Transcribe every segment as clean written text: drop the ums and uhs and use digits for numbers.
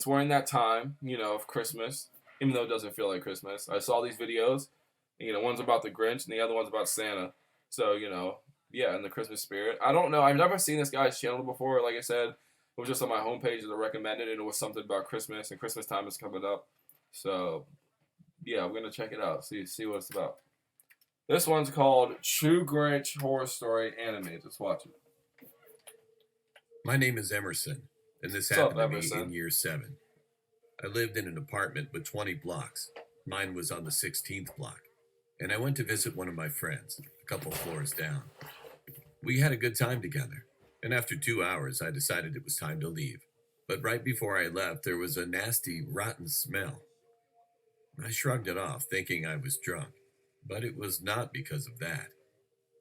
We're in that time, of Christmas, even though it doesn't feel like Christmas. I saw these videos, one's about the Grinch and the other one's about Santa. So, yeah, in the Christmas spirit. I don't know. I've never seen this guy's channel before. Like I said, it was just on my homepage that I recommended, and it was something about Christmas, and Christmas time is coming up. So, yeah, I'm gonna check it out. See what it's about. This one's called True Grinch Horror Story Animated. Let's watch it. My name is Emerson, and this What's up, happened to me Emerson? in year 7. I lived in an apartment with 20 blocks. Mine was on the 16th block, and I went to visit one of my friends, a couple floors down. We had a good time together, and after 2 hours, I decided it was time to leave. But right before I left, there was a nasty, rotten smell. I shrugged it off, thinking I was drunk, but it was not because of that.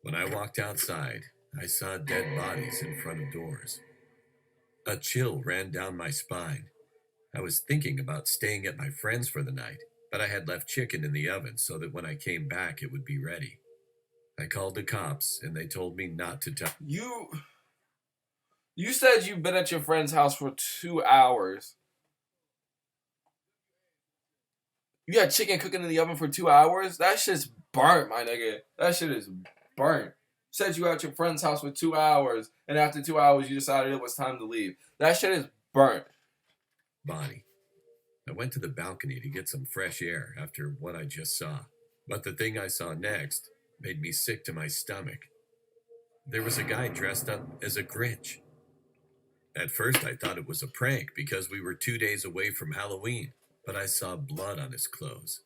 When I walked outside, I saw dead bodies in front of doors. A chill ran down my spine. I was thinking about staying at my friend's for the night, but I had left chicken in the oven so that when I came back it would be ready. I called the cops and they told me not to tell. You said you've been at your friend's house for 2 hours. You had chicken cooking in the oven for 2 hours? That shit's burnt, my nigga. That shit is burnt. Said you were at your friend's house for 2 hours, and after 2 hours you decided it was time to leave. That shit is burnt. Body. I went to the balcony to get some fresh air after what I just saw, but the thing I saw next made me sick to my stomach. There was a guy dressed up as a Grinch. At first I thought it was a prank because we were 2 days away from Halloween, but I saw blood on his clothes.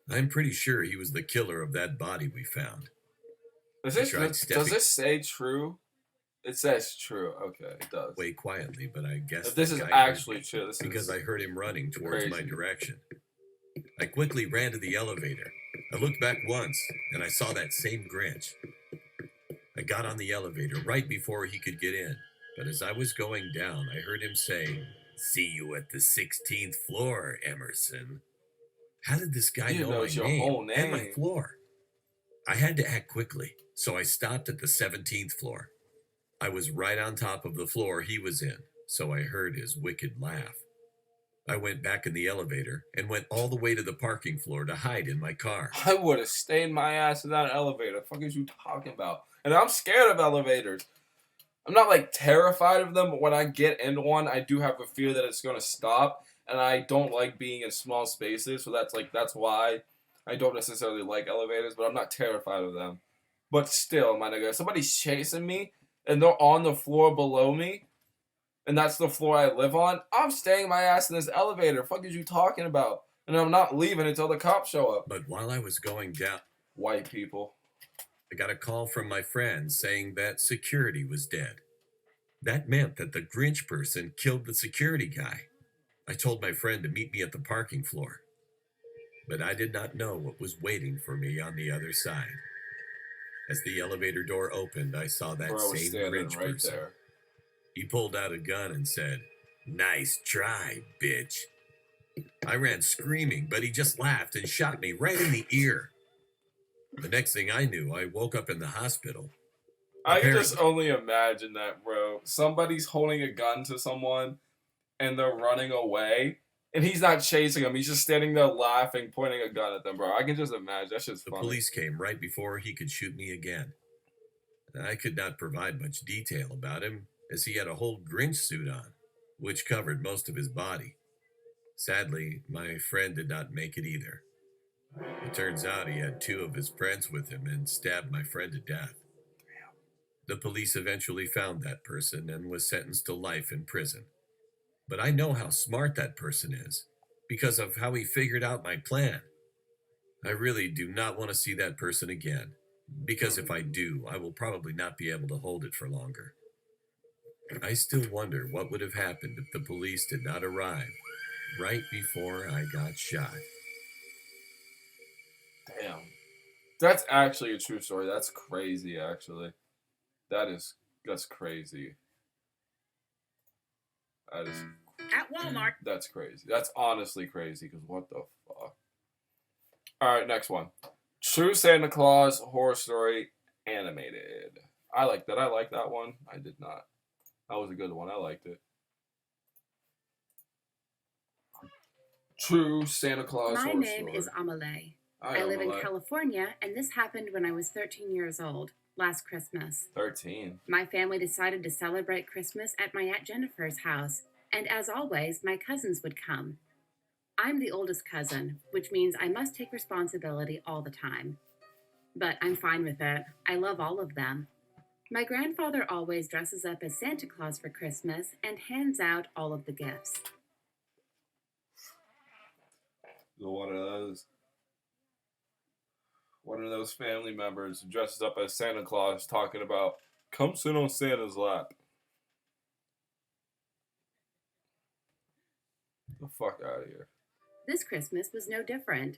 I'm pretty sure he was the killer of that body we found. Does this say true? It says true. Okay, it does. Way quietly, but I guess if this is actually true. This because I heard him running towards crazy. my direction. I quickly ran to the elevator. I looked back once, and I saw that same Grinch. I got on the elevator right before he could get in, but as I was going down, I heard him say, "See you at the 16th floor, Emerson." How did this guy know my name and my floor? I had to act quickly, so I stopped at the 17th floor. I was right on top of the floor he was in, so I heard his wicked laugh. I went back in the elevator and went all the way to the parking floor to hide in my car. I would have stayed my ass in that elevator. The fuck is you talking about? And I'm scared of elevators. I'm not like terrified of them, but when I get in one, I do have a fear that it's gonna stop. And I don't like being in small spaces, so that's why I don't necessarily like elevators, but I'm not terrified of them. But still, my nigga, if somebody's chasing me and they're on the floor below me, and that's the floor I live on, I'm staying my ass in this elevator. Fuck is you talking about? And I'm not leaving until the cops show up. But while I was going down, white people, I got a call from my friend saying that security was dead. That meant that the Grinch person killed the security guy. I told my friend to meet me at the parking floor, but I did not know what was waiting for me on the other side. As the elevator door opened, I saw that same Grinch person. There. He pulled out a gun and said, "Nice try, bitch." I ran screaming, but he just laughed and shot me right in the ear. The next thing I knew, I woke up in the hospital. I can just only imagine that, bro. Somebody's holding a gun to someone and they're running away, and he's not chasing them. He's just standing there laughing, pointing a gun at them, bro. I can just imagine. That shit's funny. The police came right before he could shoot me again. I could not provide much detail about him, as he had a whole Grinch suit on, which covered most of his body. Sadly, my friend did not make it either. It turns out he had 2 of his friends with him and stabbed my friend to death. The police eventually found that person and was sentenced to life in prison. But I know how smart that person is, because of how he figured out my plan. I really do not want to see that person again, because if I do, I will probably not be able to hold it for longer. I still wonder what would have happened if the police did not arrive right before I got shot. Damn. That's actually a true story. That's crazy, actually. That's crazy. That is at Walmart. That's crazy. That's honestly crazy, because what the fuck? Alright, next one. True Santa Claus Horror Story Animated. I like that. I like that one. I did not. That was a good one. I liked it. true Santa Claus My horror name story. is Amelie. I I live in Amelie. California, and this happened when I was 13 years old, last Christmas. 13. My family decided to celebrate Christmas at my Aunt Jennifer's house, and as always, my cousins would come. I'm the oldest cousin, which means I must take responsibility all the time. But I'm fine with it. I love all of them. My grandfather always dresses up as Santa Claus for Christmas and hands out all of the gifts. One of those family members dresses up as Santa Claus talking about, come sit on Santa's lap. The fuck out of here. This Christmas was no different.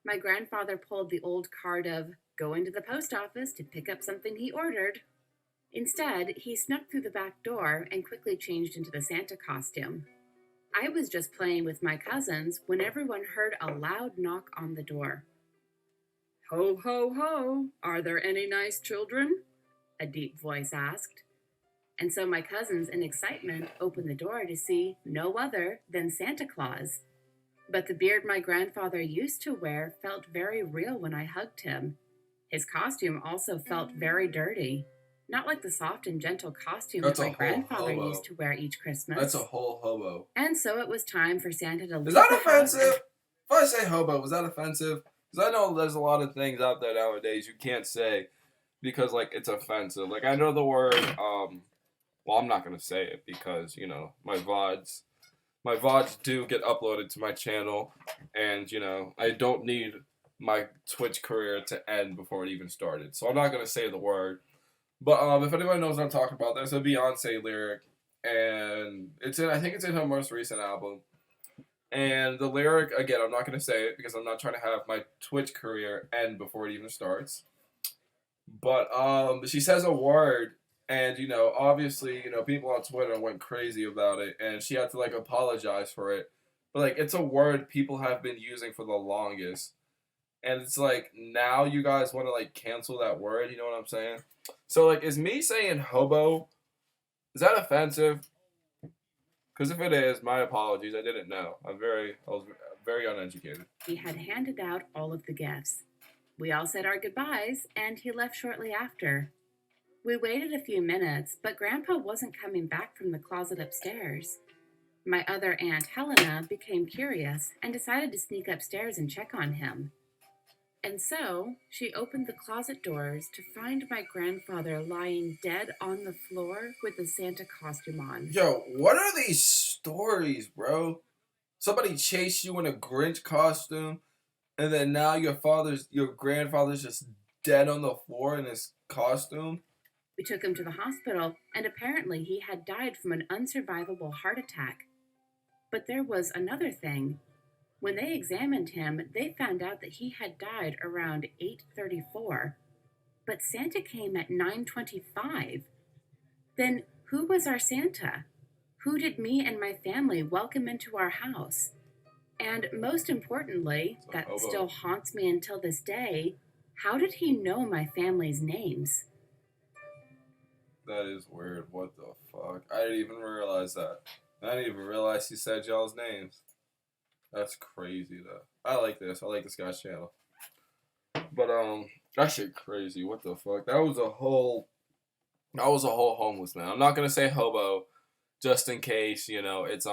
My grandfather pulled the old card of going to the post office to pick up something he ordered. Instead, he snuck through the back door and quickly changed into the Santa costume. I was just playing with my cousins when everyone heard a loud knock on the door. Ho, ho, ho! Are there any nice children? A deep voice asked. And so my cousins, in excitement, opened the door to see no other than Santa Claus. But the beard my grandfather used to wear felt very real when I hugged him. His costume also felt very dirty, not like the soft and gentle costume That's that a my whole grandfather hobo. used to wear each Christmas. That's a whole hobo. And so it was time for Santa to leave Is that the house. offensive? If I say hobo, was that offensive? Because I know there's a lot of things out there nowadays you can't say because, like, it's offensive. Like, I know the word, well, I'm not going to say it because, you know, my VODs do get uploaded to my channel, and, you know, I don't need my Twitch career to end before it even started. So I'm not going to say the word. But if anybody knows what I'm talking about, there's a Beyonce lyric, and I think it's in her most recent album. And the lyric, again, I'm not going to say it because I'm not trying to have my Twitch career end before it even starts. But she says a word, and, you know, obviously, you know, people on Twitter went crazy about it, and she had to, like, apologize for it. But, like, it's a word people have been using for the longest. And it's like, now you guys want to, like, cancel that word, you know what I'm saying? So, like, is me saying hobo, is that offensive? Because if it is, my apologies. I didn't know. I was very uneducated. He had handed out all of the gifts. We all said our goodbyes, and he left shortly after. We waited a few minutes, but Grandpa wasn't coming back from the closet upstairs. My other aunt, Helena, became curious and decided to sneak upstairs and check on him. And so she opened the closet doors to find my grandfather lying dead on the floor with the Santa costume on. Yo, what are these stories, bro? Somebody chased you in a Grinch costume, and then now your grandfather's just dead on the floor in his costume? We took him to the hospital, and apparently he had died from an unsurvivable heart attack. But there was another thing. When they examined him, they found out that he had died around 8:34, but Santa came at 9:25. Then who was our Santa? Who did me and my family welcome into our house? And most importantly, that still haunts me until this day, how did he know my family's names? That is weird. What the fuck? I didn't even realize that. I didn't even realize he said y'all's names. That's crazy, though. I like this. I like this guy's channel. But, that shit crazy. What the fuck? That was a whole homeless man. I'm not gonna say hobo, just in case, you know, it's,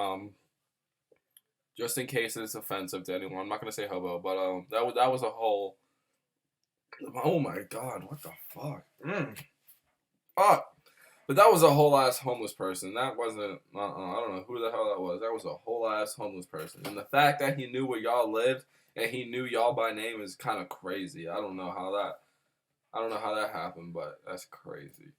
just in case it's offensive to anyone. I'm not gonna say hobo, but, that was a whole, oh my god, what the fuck? Fuck. But that was a whole ass homeless person. That wasn't, I don't know who the hell that was. That was a whole ass homeless person. And the fact that he knew where y'all lived and he knew y'all by name is kind of crazy. I don't know how that happened, but that's crazy.